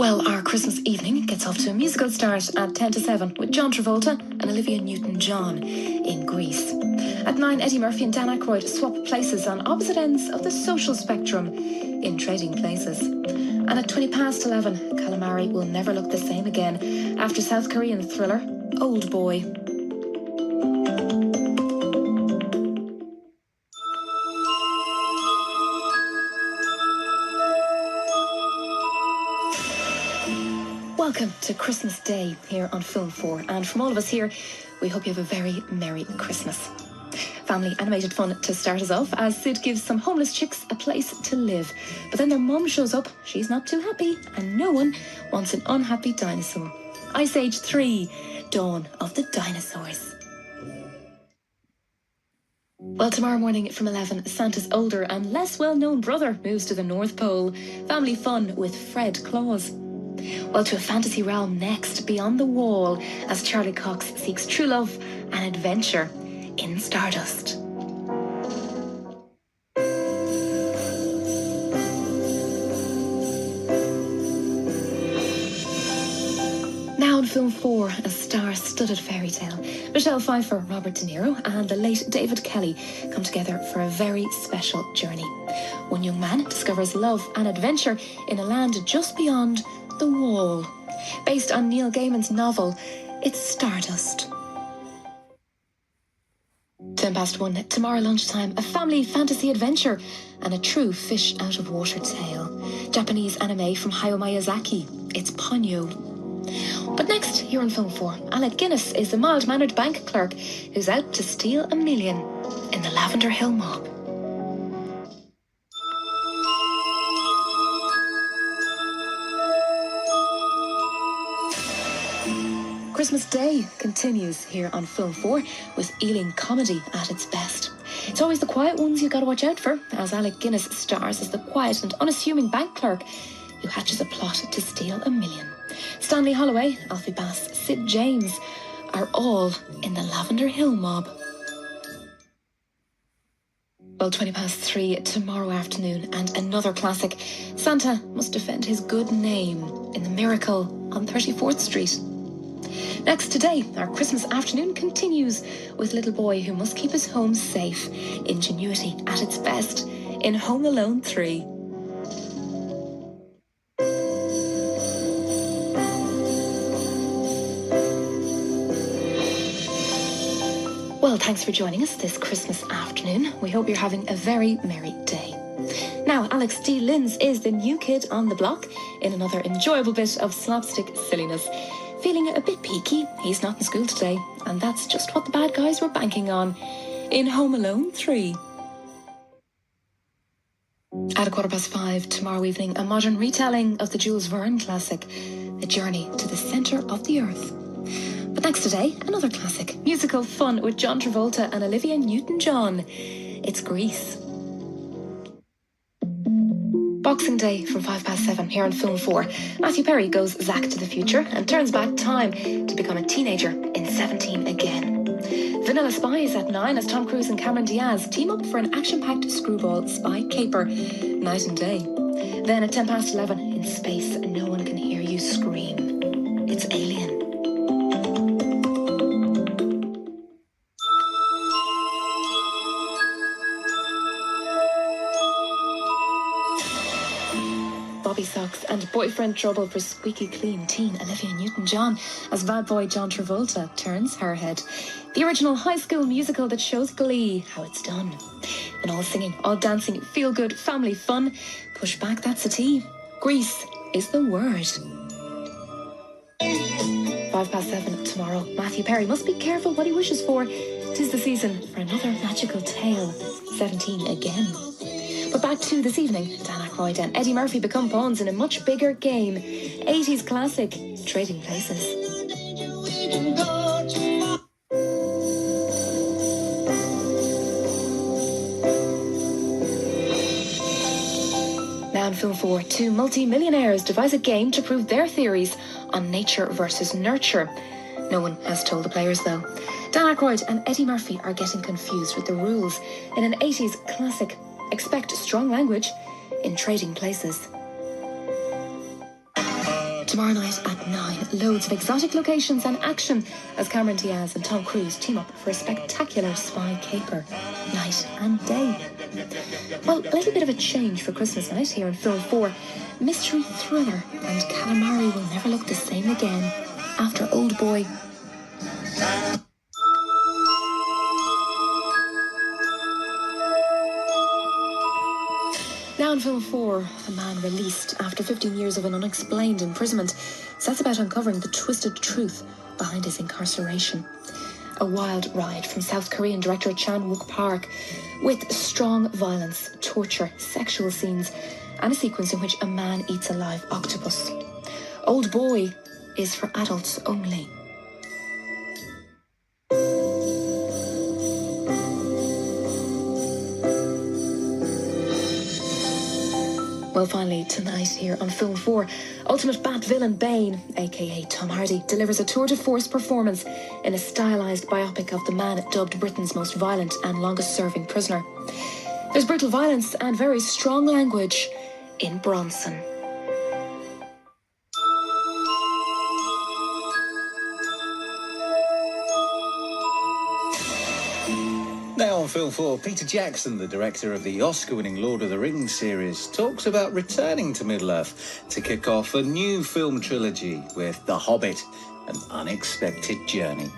Well, our Christmas evening gets off to a musical start at 10 to 7 with John Travolta and Olivia Newton-John in Greece. At 9, Eddie Murphy and Dan Aykroyd swap places on opposite ends of the social spectrum in Trading Places. And at 11 calamari will never look the same again after South Korean thriller Old Boy. Welcome to Christmas Day here on Film 4, and from all of us here, we hope you have a very Merry Christmas. Family animated fun to start us off as Sid gives some homeless chicks a place to live. But then their mum shows up, she's not too happy, and no one wants an unhappy dinosaur. Ice Age 3, Dawn of the Dinosaurs. Well, tomorrow morning from 11, Santa's older and less well-known brother moves to the North Pole. Family fun with Fred Claus. Well, to a fantasy realm next, Beyond the Wall, as Charlie Cox seeks true love and adventure in Stardust. Now in Film 4, a star-studded fairy tale. Michelle Pfeiffer, Robert De Niro and the late David Kelly come together for a very special journey. One young man discovers love and adventure in a land just beyond the Wall. Based on Neil Gaiman's novel, it's Stardust. 1:10 tomorrow lunchtime, a family fantasy adventure and a true fish out of water tale. Japanese anime from Hayao Miyazaki, it's Ponyo. But next, here on Film 4, Alec Guinness is the mild-mannered bank clerk who's out to steal $1 million in the Lavender Hill mob. Christmas Day continues here on Film 4 with Ealing comedy at its best. It's always the quiet ones you gotta watch out for, as Alec Guinness stars as the quiet and unassuming bank clerk who hatches a plot to steal $1 million. Stanley Holloway, Alfie Bass, Sid James are all in the Lavender Hill mob. Well, 3:20 tomorrow afternoon, and another classic. Santa must defend his good name in The Miracle on 34th Street. Next today, our Christmas afternoon continues with Little Boy Who Must Keep His Home Safe. Ingenuity at its best in Home Alone 3. Well, thanks for joining us this Christmas afternoon. We hope you're having a very merry day. Now, Alex D. Linz is the new kid on the block in another enjoyable bit of slapstick silliness. Feeling a bit peaky, he's not in school today, and that's just what the bad guys were banking on in Home Alone 3. At 5:15 tomorrow evening, a modern retelling of the Jules Verne classic, The Journey to the Centre of the Earth. But next today, another classic, musical fun with John Travolta and Olivia Newton-John. It's Grease. Boxing Day from 7:05 here on Film 4. Matthew Perry goes Zack to the future and turns back time to become a teenager in 17 again. Vanilla Spies at 9 as Tom Cruise and Cameron Diaz team up for an action-packed screwball spy caper night and day. Then at 11:10 in space, no one can hear you scream. It's Alien. Bobby Socks and boyfriend trouble for squeaky clean teen Olivia Newton-John as bad boy John Travolta turns her head. The original High School musical that shows Glee how it's done. And all singing, all dancing, feel good, family fun. Push back that settee. Grease is the word. 7:05 tomorrow. Matthew Perry must be careful what he wishes for. 'Tis the season for another magical tale. 17 again. But back to this evening, Dan Aykroyd and Eddie Murphy become pawns in a much bigger game. 80s classic, Trading Places. Now in Film 4, two multi-millionaires devise a game to prove their theories on nature versus nurture. No one has told the players though. Dan Aykroyd and Eddie Murphy are getting confused with the rules in an 80s classic. Expect strong language in Trading Places. Tomorrow night at 9, loads of exotic locations and action as Cameron Diaz and Tom Cruise team up for a spectacular spy caper, night and day. Well, a little bit of a change for Christmas night here in Film 4. Mystery thriller, and calamari will never look the same again after Old Boy. Now in Film 4, a man released after 15 years of an unexplained imprisonment sets about uncovering the twisted truth behind his incarceration. A wild ride from South Korean director Chan-wook Park, with strong violence, torture, sexual scenes, and a sequence in which a man eats a live octopus. Old Boy is for adults only. Well, finally, tonight here on Film 4, ultimate bat villain Bane, aka Tom Hardy, delivers a tour de force performance in a stylised biopic of the man dubbed Britain's most violent and longest-serving prisoner. There's brutal violence and very strong language in Bronson. Now on Film 4, Peter Jackson, the director of the Oscar-winning Lord of the Rings series, talks about returning to Middle-earth to kick off a new film trilogy with The Hobbit, An Unexpected Journey.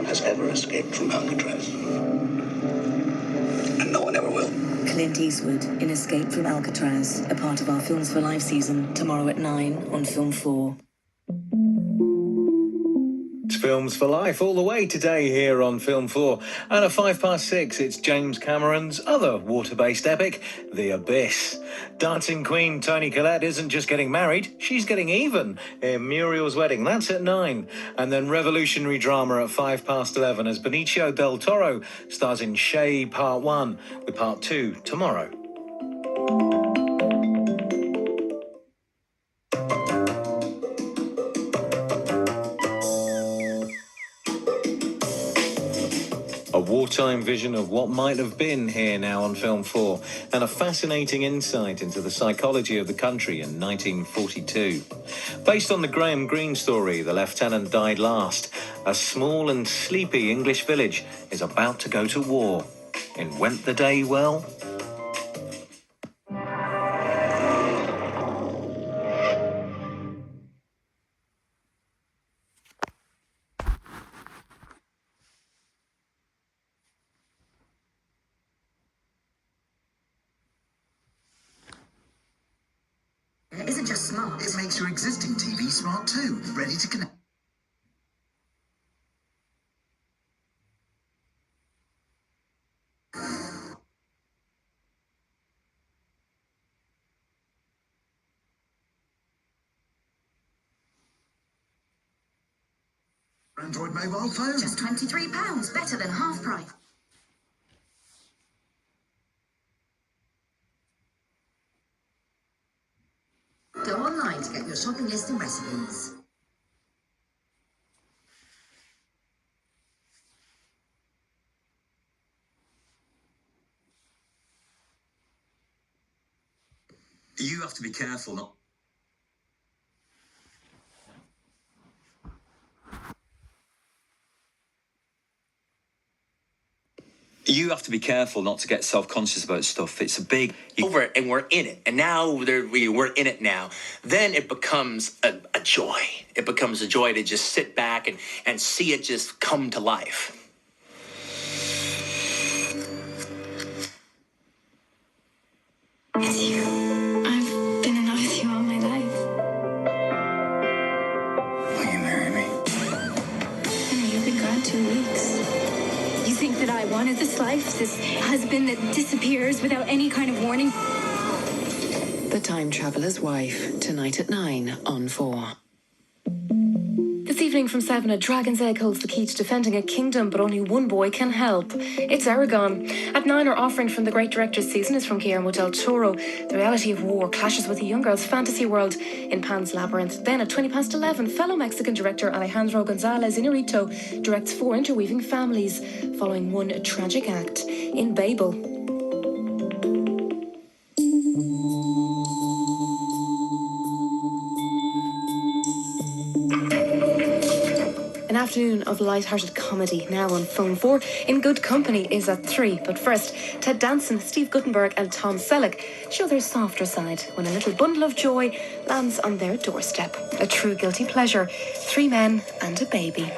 Has ever escaped from Alcatraz. And no one ever will. Clint Eastwood in Escape from Alcatraz, a part of our Films for Life season, tomorrow at 9 on Film 4. It's Films for Life all the way today here on Film 4. And at 6:05, it's James Cameron's other water-based epic, The Abyss. Dancing Queen Toni Collette isn't just getting married, she's getting even in Muriel's Wedding. That's at 9. And then revolutionary drama at 11:05 as Benicio del Toro stars in Shay Part 1 with Part 2 tomorrow. A wartime vision of what might have been here now on Film 4, and a fascinating insight into the psychology of the country in 1942. Based on the Graham Greene story, The Lieutenant Died Last, a small and sleepy English village is about to go to war. And went the day well? It isn't just smart. It makes your existing TV smart too, ready to connect. Android mobile phone. Just £23, better than half price. Go online to get your shopping list and recipes. You have to be careful not. You have to be careful not to get self-conscious about stuff. It's a big... Over it, and we're in it. And now we're in it now. Then it becomes a joy. It becomes a joy to just sit back and see it just come to life. It's you. I've been in love with you all my life. Will you marry me? And you've been gone 2 weeks. You think that I wanted this life? This husband that disappears without any kind of warning? The Time Traveller's Wife, tonight at 9 on 4. This evening from 7, a dragon's egg holds the key to defending a kingdom, but only one boy can help. It's Aragon. At 9, our offering from the Great Director's season is from Guillermo del Toro. The reality of war clashes with a young girl's fantasy world in Pan's Labyrinth. Then at 11:20, fellow Mexican director Alejandro González Inarritu directs 4 interweaving families following one tragic act in Babel. An afternoon of light-hearted comedy now on Film 4. In Good Company is at 3. But first, Ted Danson, Steve Guttenberg and Tom Selleck show their softer side when a little bundle of joy lands on their doorstep. A true guilty pleasure. 3 men and a baby.